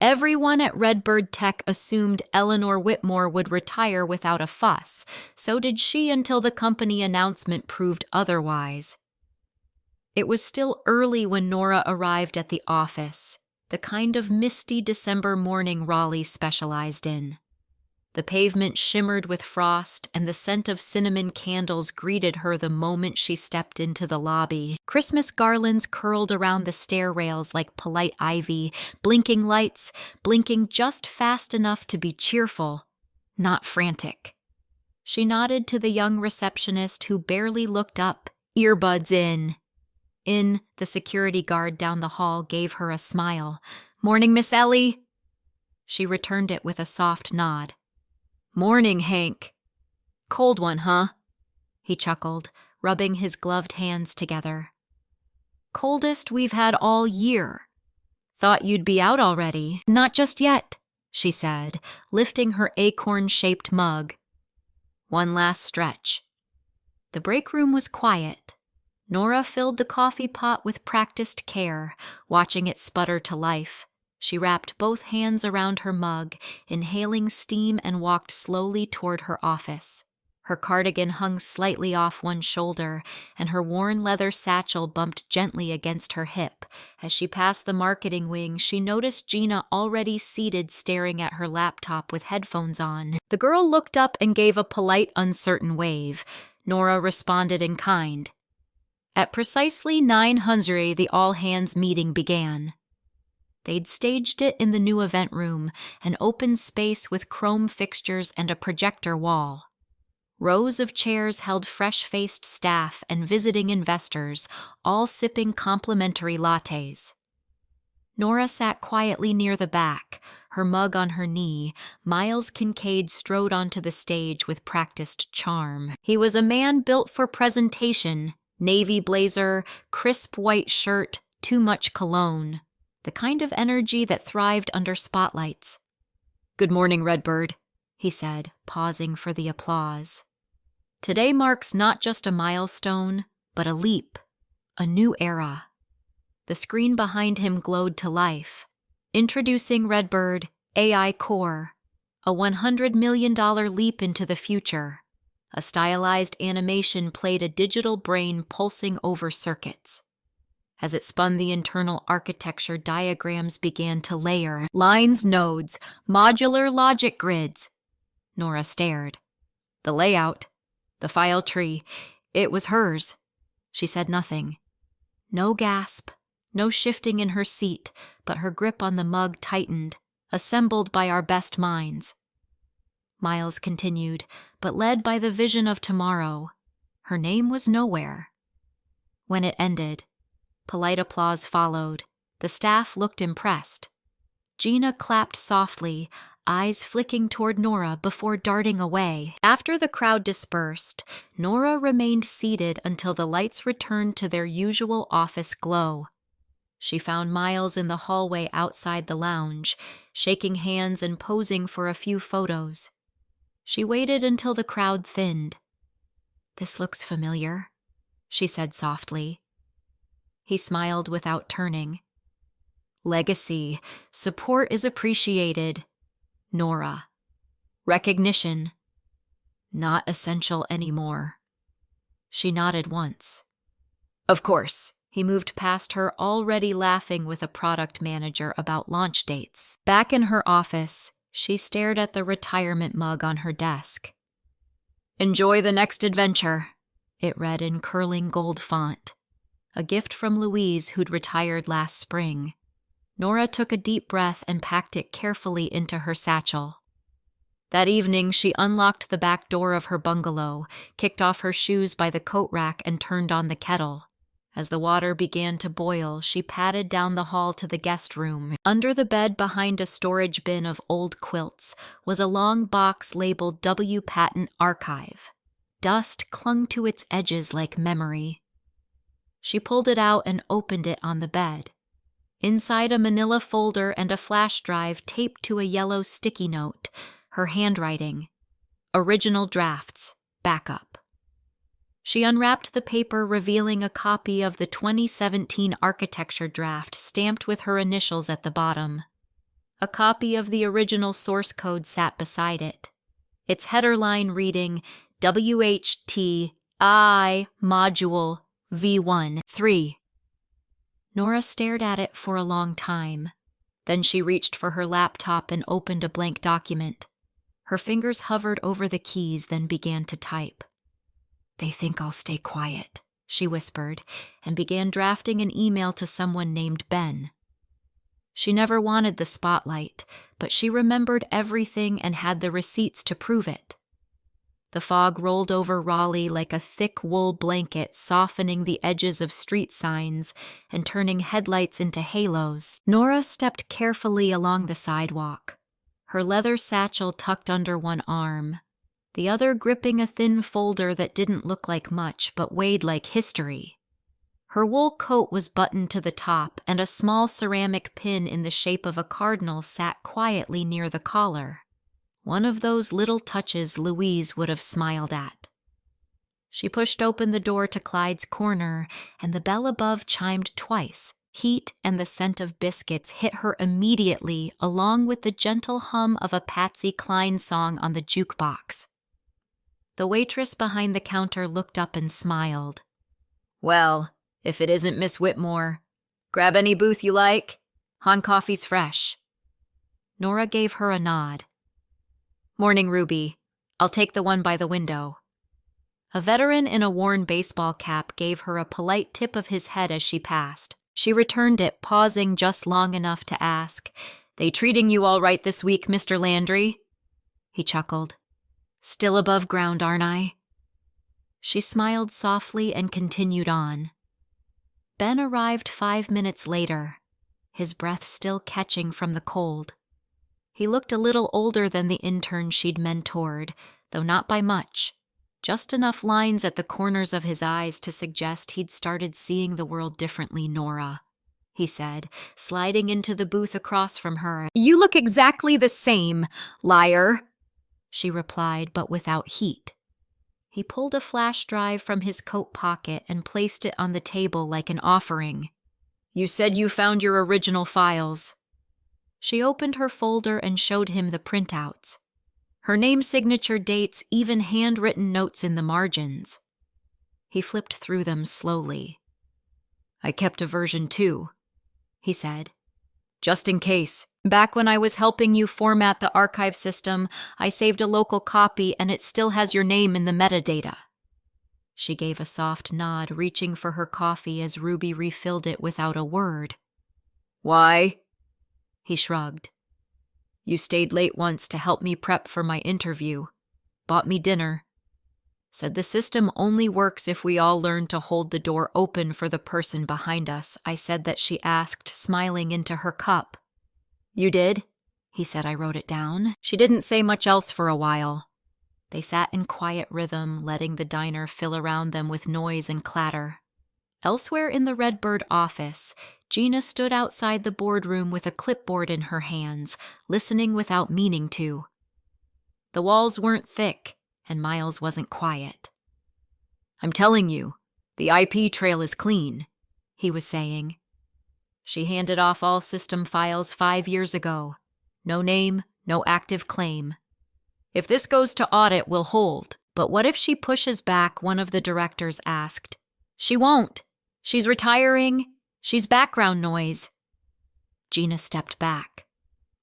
Everyone at Redbird Tech assumed Eleanor Whitmore would retire without a fuss. So did she until the company announcement proved otherwise. It was still early when Nora arrived at the office, the kind of misty December morning Raleigh specialized in. The pavement shimmered with frost, and the scent of cinnamon candles greeted her the moment she stepped into the lobby. Christmas garlands curled around the stair rails like polite ivy, blinking lights, blinking just fast enough to be cheerful, not frantic. She nodded to the young receptionist who barely looked up, earbuds in. The security guard down the hall gave her a smile. "Morning, Miss Ellie." She returned it with a soft nod. "Morning, Hank." "Cold one, huh?" He chuckled, rubbing his gloved hands together. "Coldest we've had all year. Thought you'd be out already." "Not just yet," she said, lifting her acorn-shaped mug. One last stretch. The break room was quiet. Nora filled the coffee pot with practiced care, watching it sputter to life. She wrapped both hands around her mug, inhaling steam, and walked slowly toward her office. Her cardigan hung slightly off one shoulder, and her worn leather satchel bumped gently against her hip. As she passed the marketing wing, she noticed Gina already seated staring at her laptop with headphones on. The girl looked up and gave a polite, uncertain wave. Nora responded in kind. At precisely 900, the all-hands meeting began. They'd staged it in the new event room, an open space with chrome fixtures and a projector wall. Rows of chairs held fresh-faced staff and visiting investors, all sipping complimentary lattes. Nora sat quietly near the back, her mug on her knee. Miles Kincaid strode onto the stage with practiced charm. He was a man built for presentation, navy blazer, crisp white shirt, too much cologne. The kind of energy that thrived under spotlights. "Good morning, Redbird," he said, pausing for the applause. "Today marks not just a milestone, but a leap, a new era." The screen behind him glowed to life. Introducing Redbird AI Core, a $100 million leap into the future. A stylized animation played a digital brain pulsing over circuits. As it spun the internal architecture, diagrams began to layer. Lines, nodes, modular logic grids. Nora stared. The layout, the file tree, it was hers. She said nothing. No gasp, no shifting in her seat, but her grip on the mug tightened, assembled by our best minds. Miles continued, but led by the vision of tomorrow. Her name was nowhere. When it ended, polite applause followed. The staff looked impressed. Gina clapped softly, eyes flicking toward Nora before darting away. After the crowd dispersed, Nora remained seated until the lights returned to their usual office glow. She found Miles in the hallway outside the lounge, shaking hands and posing for a few photos. She waited until the crowd thinned. "This looks familiar," she said softly. He smiled without turning. "Legacy. Support is appreciated. Nora. Recognition. Not essential anymore." She nodded once. "Of course." He moved past her, already laughing with a product manager about launch dates. Back in her office, she stared at the retirement mug on her desk. "Enjoy the next adventure," it read in curling gold font. A gift from Louise, who'd retired last spring. Nora took a deep breath and packed it carefully into her satchel. That evening, she unlocked the back door of her bungalow, kicked off her shoes by the coat rack, and turned on the kettle. As the water began to boil, she padded down the hall to the guest room. Under the bed behind a storage bin of old quilts was a long box labeled W. Patton Archive. Dust clung to its edges like memory. She pulled it out and opened it on the bed. Inside a manila folder and a flash drive taped to a yellow sticky note, her handwriting. Original drafts, backup. She unwrapped the paper, revealing a copy of the 2017 architecture draft stamped with her initials at the bottom. A copy of the original source code sat beside it, its header line reading WHTI Module V1 3. Nora stared at it for a long time. Then she reached for her laptop and opened a blank document. Her fingers hovered over the keys, then began to type. "They think I'll stay quiet," she whispered, and began drafting an email to someone named Ben. She never wanted the spotlight, but she remembered everything and had the receipts to prove it. The fog rolled over Raleigh like a thick wool blanket, softening the edges of street signs and turning headlights into halos. Nora stepped carefully along the sidewalk, her leather satchel tucked under one arm, the other gripping a thin folder that didn't look like much but weighed like history. Her wool coat was buttoned to the top, and a small ceramic pin in the shape of a cardinal sat quietly near the collar. One of those little touches Louise would have smiled at. She pushed open the door to Clyde's corner, and the bell above chimed twice. Heat and the scent of biscuits hit her immediately, along with the gentle hum of a Patsy Cline song on the jukebox. The waitress behind the counter looked up and smiled. "Well, if it isn't Miss Whitmore. Grab any booth you like. Han coffee's fresh." Nora gave her a nod. "Morning, Ruby. I'll take the one by the window." A veteran in a worn baseball cap gave her a polite tip of his head as she passed. She returned it, pausing just long enough to ask, "They treating you all right this week, Mr. Landry?" He chuckled. "Still above ground, aren't I?" She smiled softly and continued on. Ben arrived 5 minutes later, his breath still catching from the cold. He looked a little older than the intern she'd mentored, though not by much. Just enough lines at the corners of his eyes to suggest he'd started seeing the world differently. "Nora," he said, sliding into the booth across from her. "You look exactly the same, liar," she replied, but without heat. He pulled a flash drive from his coat pocket and placed it on the table like an offering. "You said you found your original files." She opened her folder and showed him the printouts. Her name signature dates, even handwritten notes in the margins. He flipped through them slowly. "I kept a version 2, he said. "Just in case. Back when I was helping you format the archive system, I saved a local copy and it still has your name in the metadata." She gave a soft nod, reaching for her coffee as Ruby refilled it without a word. "Why?" He shrugged. "You stayed late once to help me prep for my interview. Bought me dinner. Said the system only works if we all learn to hold the door open for the person behind us." I said that she asked, smiling into her cup. "You did?" He said. "I wrote it down." She didn't say much else for a while. They sat in quiet rhythm, letting the diner fill around them with noise and clatter. Elsewhere in the Redbird office, Gina stood outside the boardroom with a clipboard in her hands, listening without meaning to. The walls weren't thick, and Miles wasn't quiet. "I'm telling you, the IP trail is clean," he was saying. "She handed off all system files 5 years ago. No name, no active claim. If this goes to audit, we'll hold. But what if she pushes back?" one of the directors asked. "She won't. She's retiring. She's background noise." Gina stepped back,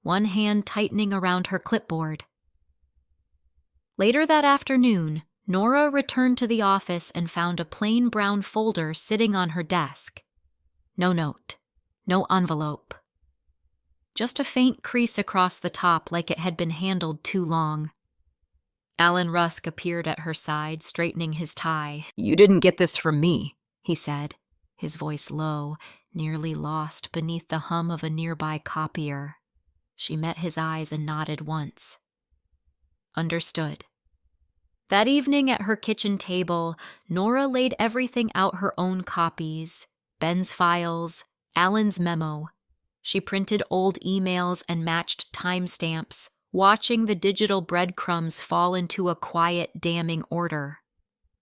one hand tightening around her clipboard. Later that afternoon, Nora returned to the office and found a plain brown folder sitting on her desk. No note, no envelope. Just a faint crease across the top like it had been handled too long. Alan Rusk appeared at her side, straightening his tie. "You didn't get this from me," he said, his voice low, nearly lost beneath the hum of a nearby copier. She met his eyes and nodded once. Understood. That evening at her kitchen table, Nora laid everything out: her own copies, Ben's files, Alan's memo. She printed old emails and matched timestamps, watching the digital breadcrumbs fall into a quiet, damning order.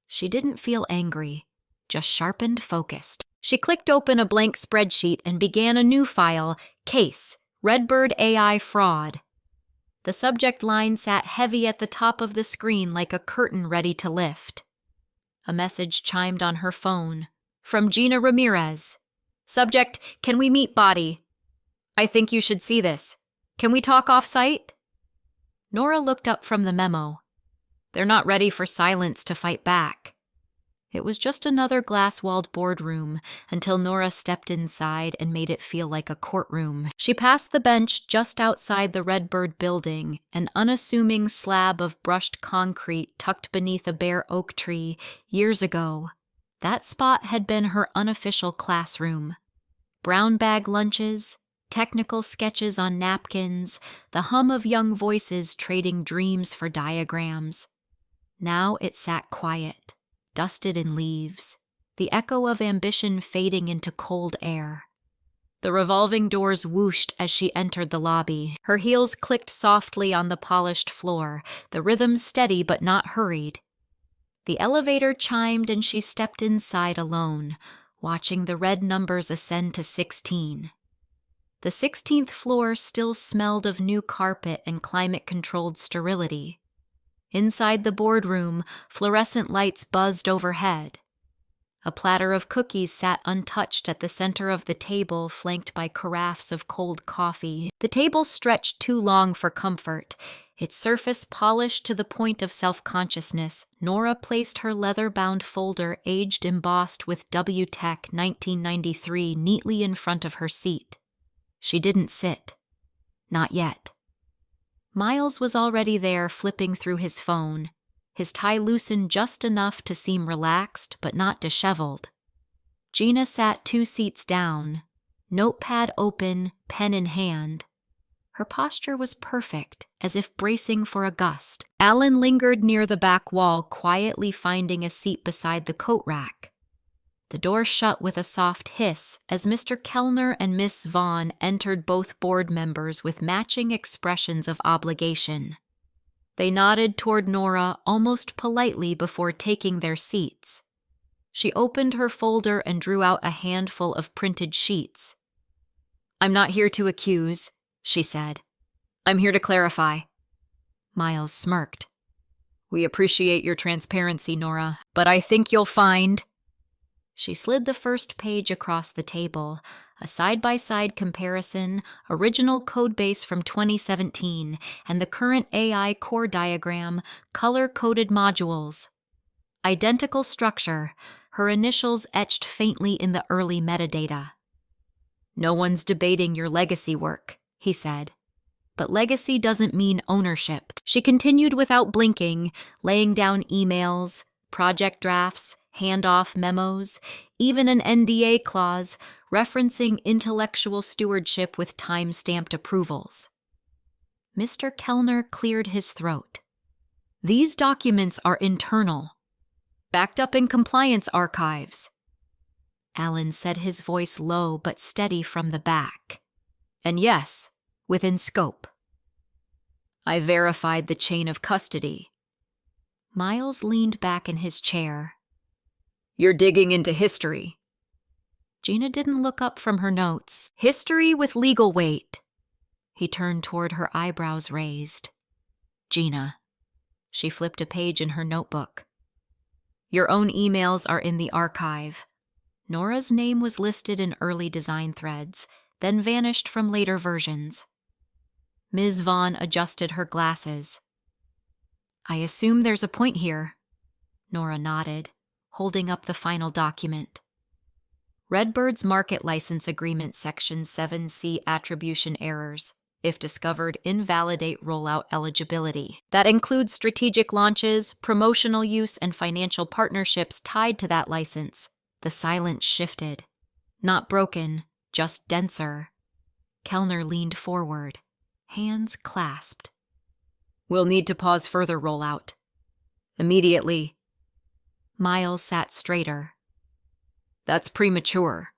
She didn't feel angry, just sharpened, focused. She clicked open a blank spreadsheet and began a new file, Case, Redbird AI fraud. The subject line sat heavy at the top of the screen like a curtain ready to lift. A message chimed on her phone. From Gina Ramirez. Subject, can we meet body? I think you should see this. Can we talk off-site? Nora looked up from the memo. They're not ready for silence to fight back. It was just another glass-walled boardroom until Nora stepped inside and made it feel like a courtroom. She passed the bench just outside the Redbird building, an unassuming slab of brushed concrete tucked beneath a bare oak tree. Years ago, that spot had been her unofficial classroom. Brown bag lunches, technical sketches on napkins, the hum of young voices trading dreams for diagrams. Now it sat quiet, dusted in leaves, the echo of ambition fading into cold air. The revolving doors whooshed as she entered the lobby. Her heels clicked softly on the polished floor, the rhythm steady but not hurried. The elevator chimed and she stepped inside alone, watching the red numbers ascend to 16. The 16th floor still smelled of new carpet and climate-controlled sterility. Inside the boardroom, fluorescent lights buzzed overhead. A platter of cookies sat untouched at the center of the table, flanked by carafes of cold coffee. The table stretched too long for comfort. Its surface polished to the point of self-consciousness, Nora placed her leather-bound folder aged embossed with WTech 1993 neatly in front of her seat. She didn't sit. Not yet. Miles was already there, flipping through his phone, his tie loosened just enough to seem relaxed but not disheveled. Gina sat 2 seats down, notepad open, pen in hand. Her posture was perfect, as if bracing for a gust. Alan lingered near the back wall, quietly finding a seat beside the coat rack. The door shut with a soft hiss as Mr. Kellner and Miss Vaughn entered, both board members with matching expressions of obligation. They nodded toward Nora almost politely before taking their seats. She opened her folder and drew out a handful of printed sheets. "I'm not here to accuse," she said. "I'm here to clarify." Miles smirked. "We appreciate your transparency, Nora, but I think you'll find—" She slid the first page across the table, a side-by-side comparison, original codebase from 2017, and the current AI core diagram, color-coded modules. Identical structure, her initials etched faintly in the early metadata. "No one's debating your legacy work," he said. "But legacy doesn't mean ownership." She continued without blinking, laying down emails, project drafts, handoff memos, even an NDA clause referencing intellectual stewardship with time-stamped approvals. Mr. Kellner cleared his throat. "These documents are internal, backed up in compliance archives." Alan said, his voice low but steady from the back. "And yes, within scope. I verified the chain of custody." Miles leaned back in his chair. "You're digging into history." Gina didn't look up from her notes. "History with legal weight." He turned toward her, eyebrows raised. "Gina." She flipped a page in her notebook. "Your own emails are in the archive." Nora's name was listed in early design threads, then vanished from later versions. Ms. Vaughn adjusted her glasses. "I assume there's a point here." Nora nodded, holding up the final document. Redbird's Market License Agreement Section 7C Attribution Errors. If discovered, invalidate rollout eligibility. That includes strategic launches, promotional use, and financial partnerships tied to that license. The silence shifted. Not broken, just denser. Kellner leaned forward, hands clasped. "We'll need to pause further rollout. Immediately." Miles sat straighter. "That's premature.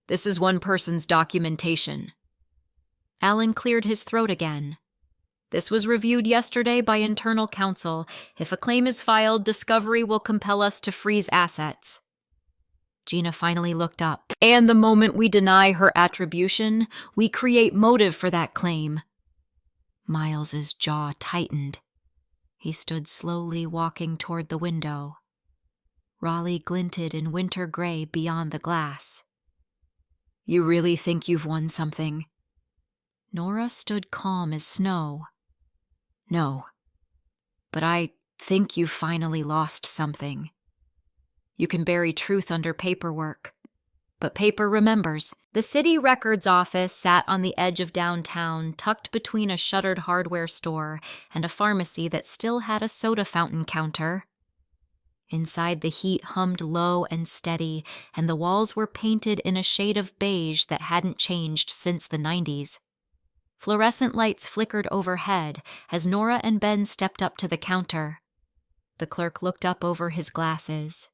This is one person's documentation." Alan cleared his throat again. "This was reviewed yesterday by internal counsel. If a claim is filed, discovery will compel us to freeze assets." Gina finally looked up. And the moment we deny her attribution, we create motive for that claim. Miles's jaw tightened. He stood slowly walking toward the window. Raleigh glinted in winter gray beyond the glass. You really think you've won something? Nora stood calm as snow. No, but I think you've finally lost something. You can bury truth under paperwork, but paper remembers. The city records office sat on the edge of downtown, tucked between a shuttered hardware store and a pharmacy that still had a soda fountain counter. Inside, the heat hummed low and steady, and the walls were painted in a shade of beige that hadn't changed since the 90s. Fluorescent lights flickered overhead as Nora and Ben stepped up to the counter. The clerk looked up over his glasses.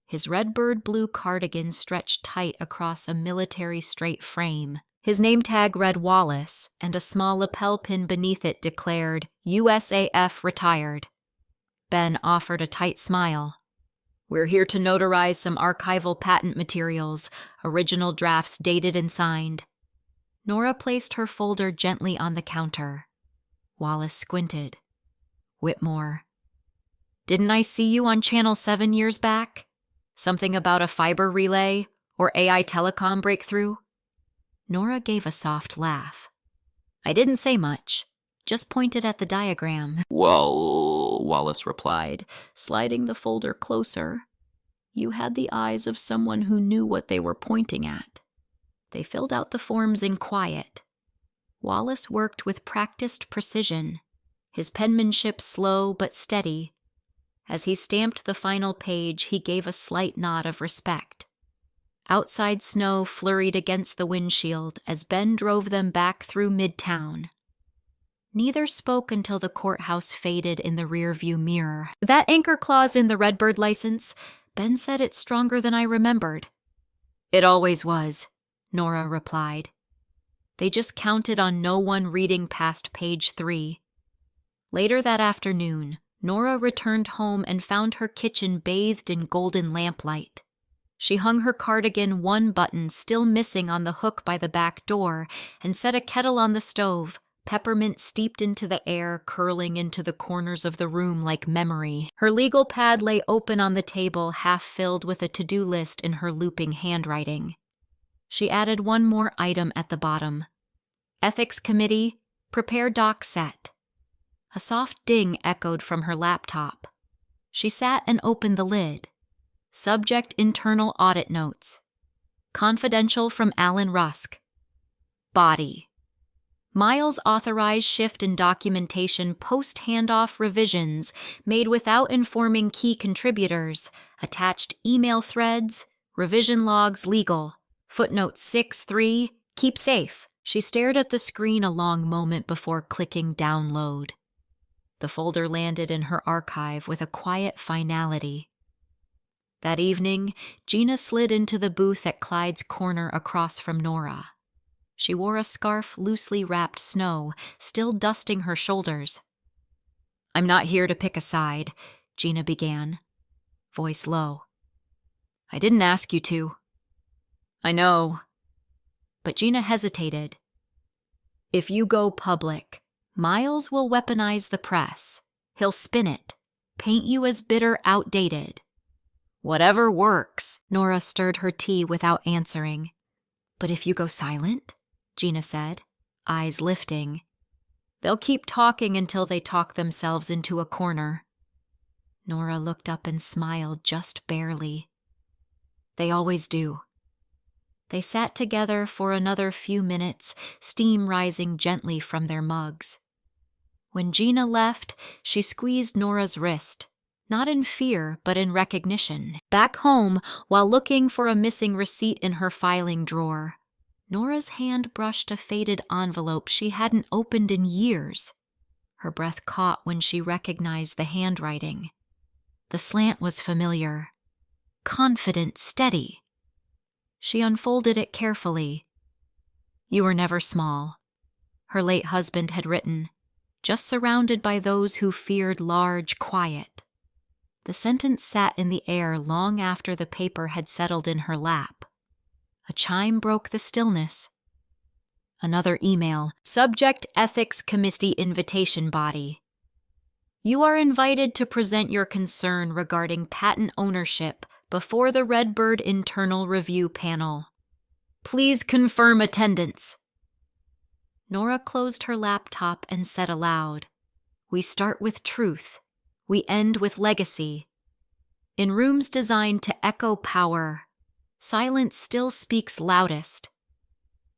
His redbird blue cardigan stretched tight across a military straight frame. His name tag read Wallace, and a small lapel pin beneath it declared USAF Retired. Ben offered a tight smile. We're here to notarize some archival patent materials, original drafts dated and signed. Nora placed her folder gently on the counter. Wallace squinted. Whitmore. Didn't I see you on Channel 7 years back? Something about a fiber relay or AI telecom breakthrough? Nora gave a soft laugh. I didn't say much, just pointed at the diagram. Well, Wallace replied, sliding the folder closer. You had the eyes of someone who knew what they were pointing at. They filled out the forms in quiet. Wallace worked with practiced precision, his penmanship slow but steady. As he stamped the final page, he gave a slight nod of respect. Outside snow flurried against the windshield as Ben drove them back through Midtown. Neither spoke until the courthouse faded in the rearview mirror. That anchor clause in the Redbird license, Ben said it's stronger than I remembered. It always was, Nora replied. They just counted on no one reading past page 3. Later that afternoon, Nora returned home and found her kitchen bathed in golden lamplight. She hung her cardigan one button still missing on the hook by the back door and set a kettle on the stove, peppermint steeped into the air, curling into the corners of the room like memory. Her legal pad lay open on the table, half filled with a to-do list in her looping handwriting. She added one more item at the bottom. Ethics Committee, prepare doc set. A soft ding echoed from her laptop. She sat and opened the lid. Subject internal audit notes. Confidential from Alan Rusk. Body. Miles authorized shift in documentation post-handoff revisions made without informing key contributors. Attached email threads. Revision logs legal. Footnote 6.3. Keep safe. She stared at the screen a long moment before clicking download. The folder landed in her archive with a quiet finality. That evening, Gina slid into the booth at Clyde's corner across from Nora. She wore a scarf loosely wrapped snow, still dusting her shoulders. I'm not here to pick a side, Gina began, voice low. I didn't ask you to. I know. But Gina hesitated. If you go public, Miles will weaponize the press. He'll spin it, paint you as bitter, outdated. Whatever works. Nora stirred her tea without answering. But if you go silent, Gina said, eyes lifting, they'll keep talking until they talk themselves into a corner. Nora looked up and smiled just barely. They always do. They sat together for another few minutes, steam rising gently from their mugs. When Gina left, she squeezed Nora's wrist, not in fear, but in recognition. Back home, while looking for a missing receipt in her filing drawer, Nora's hand brushed a faded envelope she hadn't opened in years. Her breath caught when she recognized the handwriting. The slant was familiar. Confident, steady. She unfolded it carefully. You were never small, her late husband had written, just surrounded by those who feared large quiet. The sentence sat in the air long after the paper had settled in her lap. A chime broke the stillness. Another email. Subject Ethics Committee Invitation Body. You are invited to present your concern regarding patent ownership before the Redbird Internal Review Panel. Please confirm attendance. Nora closed her laptop and said aloud, We start with truth. We end with legacy. In rooms designed to echo power, silence still speaks loudest.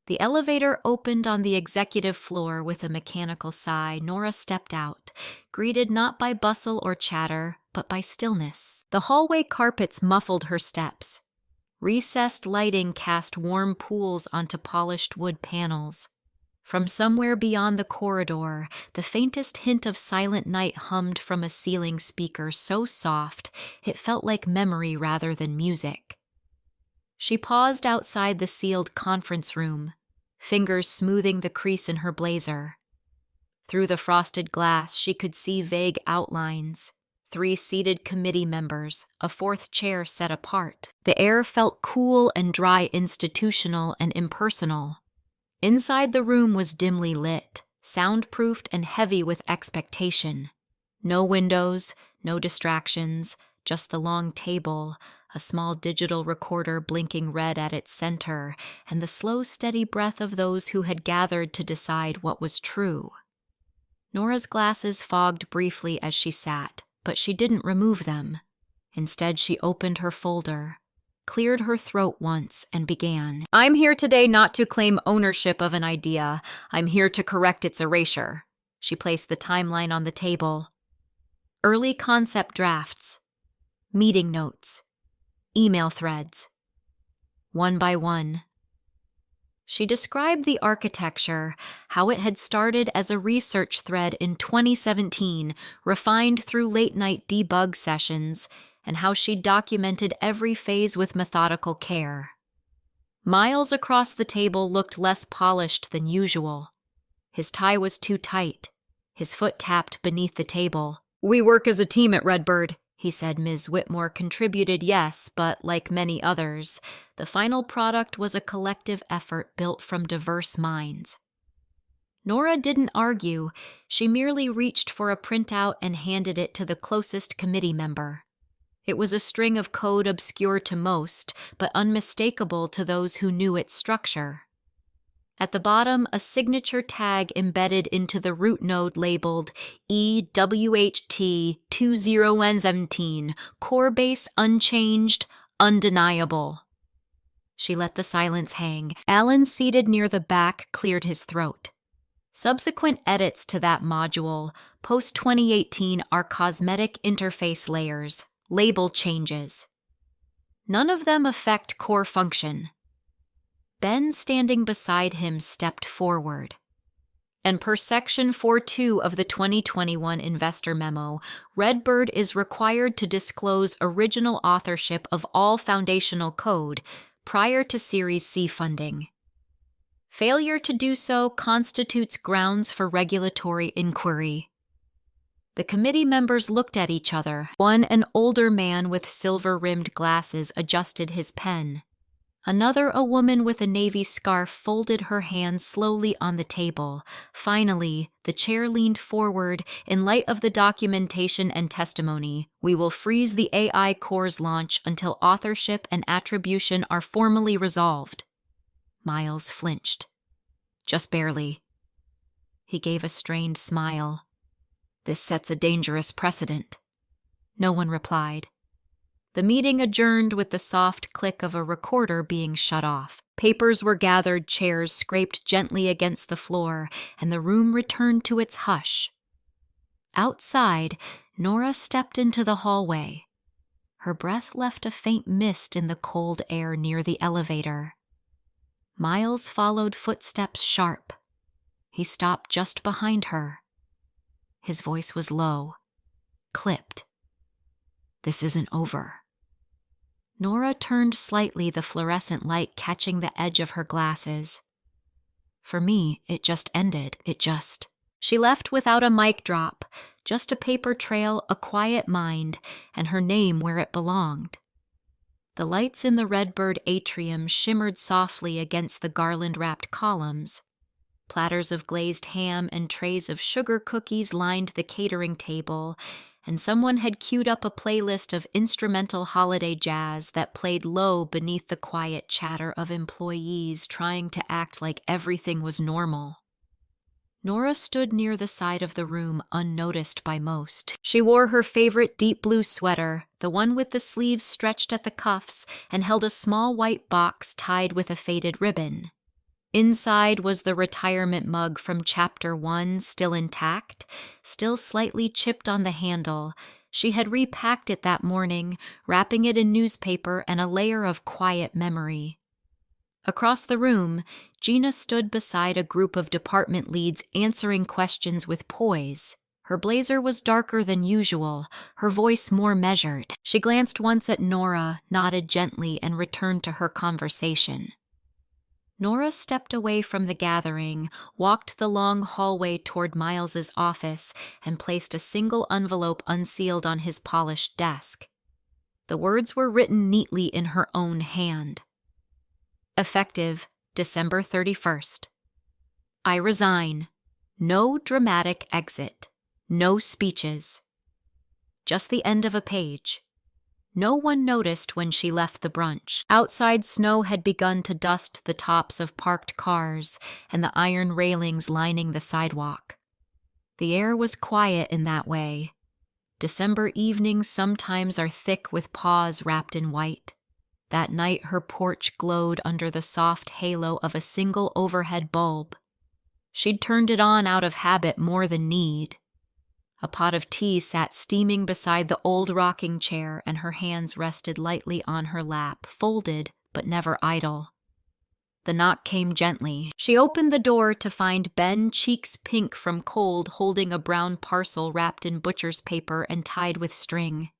The elevator opened on the executive floor with a mechanical sigh. Nora stepped out, greeted not by bustle or chatter, but by stillness. The hallway carpets muffled her steps. Recessed lighting cast warm pools onto polished wood panels. From somewhere beyond the corridor, the faintest hint of silent night hummed from a ceiling speaker so soft it felt like memory rather than music. She paused outside the sealed conference room, fingers smoothing the crease in her blazer. Through the frosted glass, she could see vague outlines. 3 seated committee members, a 4th chair set apart. The air felt cool and dry, institutional and impersonal. Inside the room was dimly lit, soundproofed and heavy with expectation. No windows, no distractions, just the long table, a small digital recorder blinking red at its center, and the slow, steady breath of those who had gathered to decide what was true. Nora's glasses fogged briefly as she sat, but she didn't remove them. Instead, she opened her folder, cleared her throat once, and began. I'm here today not to claim ownership of an idea. I'm here to correct its erasure. She placed the timeline on the table. Early concept drafts, meeting notes, email threads. One by one. She described the architecture, how it had started as a research thread in 2017, refined through late-night debug sessions, and how she documented every phase with methodical care. Miles across the table looked less polished than usual. His tie was too tight. His foot tapped beneath the table. We work as a team at Redbird, he said. Ms. Whitmore contributed, yes, but like many others, the final product was a collective effort built from diverse minds. Nora didn't argue. She merely reached for a printout and handed it to the closest committee member. It was a string of code obscure to most, but unmistakable to those who knew its structure. At the bottom, a signature tag embedded into the root node labeled EWHT2017, core base unchanged, undeniable. She let the silence hang. Alan, seated near the back, cleared his throat. Subsequent edits to that module, post-2018, are cosmetic interface layers, label changes. None of them affect core function. Ben, standing beside him, stepped forward. And per Section 4.2 of the 2021 Investor Memo, Redbird is required to disclose original authorship of all foundational code prior to Series C funding. Failure to do so constitutes grounds for regulatory inquiry. The committee members looked at each other. One, an older man with silver-rimmed glasses, adjusted his pen. Another, a woman with a navy scarf, folded her hands slowly on the table. Finally, the chair leaned forward. In light of the documentation and testimony, we will freeze the AI Core's launch until authorship and attribution are formally resolved. Miles flinched. Just barely. He gave a strained smile. This sets a dangerous precedent. No one replied. The meeting adjourned with the soft click of a recorder being shut off. Papers were gathered, chairs scraped gently against the floor, and the room returned to its hush. Outside, Nora stepped into the hallway. Her breath left a faint mist in the cold air near the elevator. Miles followed footsteps sharp. He stopped just behind her. His voice was low, clipped. This isn't over. Nora turned slightly, the fluorescent light catching the edge of her glasses. For me, it just ended. She left without a mic drop, just a paper trail, a quiet mind, and her name where it belonged. The lights in the Redbird atrium shimmered softly against the garland-wrapped columns. Platters of glazed ham and trays of sugar cookies lined the catering table, and someone had queued up a playlist of instrumental holiday jazz that played low beneath the quiet chatter of employees trying to act like everything was normal. Nora stood near the side of the room, unnoticed by most. She wore her favorite deep blue sweater, the one with the sleeves stretched at the cuffs, and held a small white box tied with a faded ribbon. Inside was the retirement mug from Chapter 1, still intact, still slightly chipped on the handle. She had repacked it that morning, wrapping it in newspaper and a layer of quiet memory. Across the room, Gina stood beside a group of department leads answering questions with poise. Her blazer was darker than usual, her voice more measured. She glanced once at Nora, nodded gently, and returned to her conversation. Nora stepped away from the gathering, walked the long hallway toward Miles's office, and placed a single envelope unsealed on his polished desk. The words were written neatly in her own hand. Effective December 31st. I resign. No dramatic exit. No speeches. Just the end of a page. No one noticed when she left the brunch. Outside, snow had begun to dust the tops of parked cars and the iron railings lining the sidewalk. The air was quiet in that way. December evenings sometimes are thick with paws wrapped in white. That night her porch glowed under the soft halo of a single overhead bulb. She'd turned it on out of habit more than need. A pot of tea sat steaming beside the old rocking chair, and her hands rested lightly on her lap, folded but never idle. The knock came gently. She opened the door to find Ben, cheeks pink from cold, holding a brown parcel wrapped in butcher's paper and tied with string.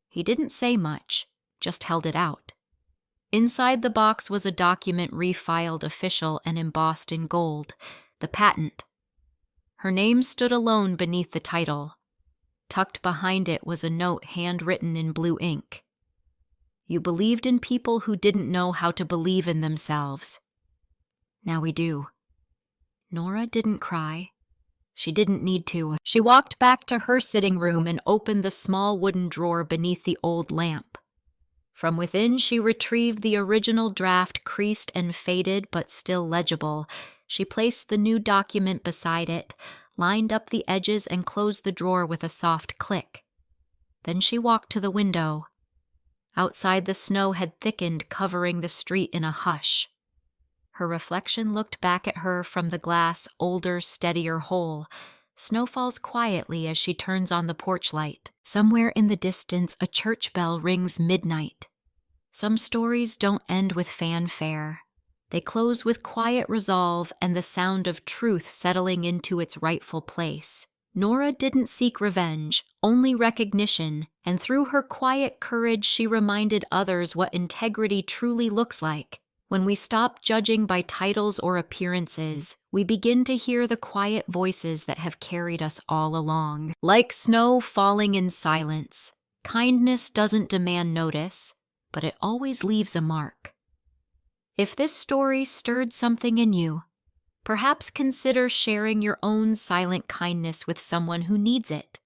He didn't say much, just held it out. Inside the box was a document refiled official and embossed in gold, the patent. Her name stood alone beneath the title. Tucked behind it was a note handwritten in blue ink. You believed in people who didn't know how to believe in themselves. Now we do. Nora didn't cry. She didn't need to. She walked back to her sitting room and opened the small wooden drawer beneath the old lamp. From within, she retrieved the original draft, creased and faded but still legible. She placed the new document beside it, lined up the edges, and closed the drawer with a soft click. Then she walked to the window. Outside, the snow had thickened, covering the street in a hush. Her reflection looked back at her from the glass, older, steadier hole. Snow falls quietly as she turns on the porch light. Somewhere in the distance, a church bell rings midnight. Some stories don't end with fanfare. They close with quiet resolve and the sound of truth settling into its rightful place. Nora didn't seek revenge, only recognition, and through her quiet courage she reminded others what integrity truly looks like. When we stop judging by titles or appearances, we begin to hear the quiet voices that have carried us all along. Like snow falling in silence, kindness doesn't demand notice, but it always leaves a mark. If this story stirred something in you, perhaps consider sharing your own silent kindness with someone who needs it.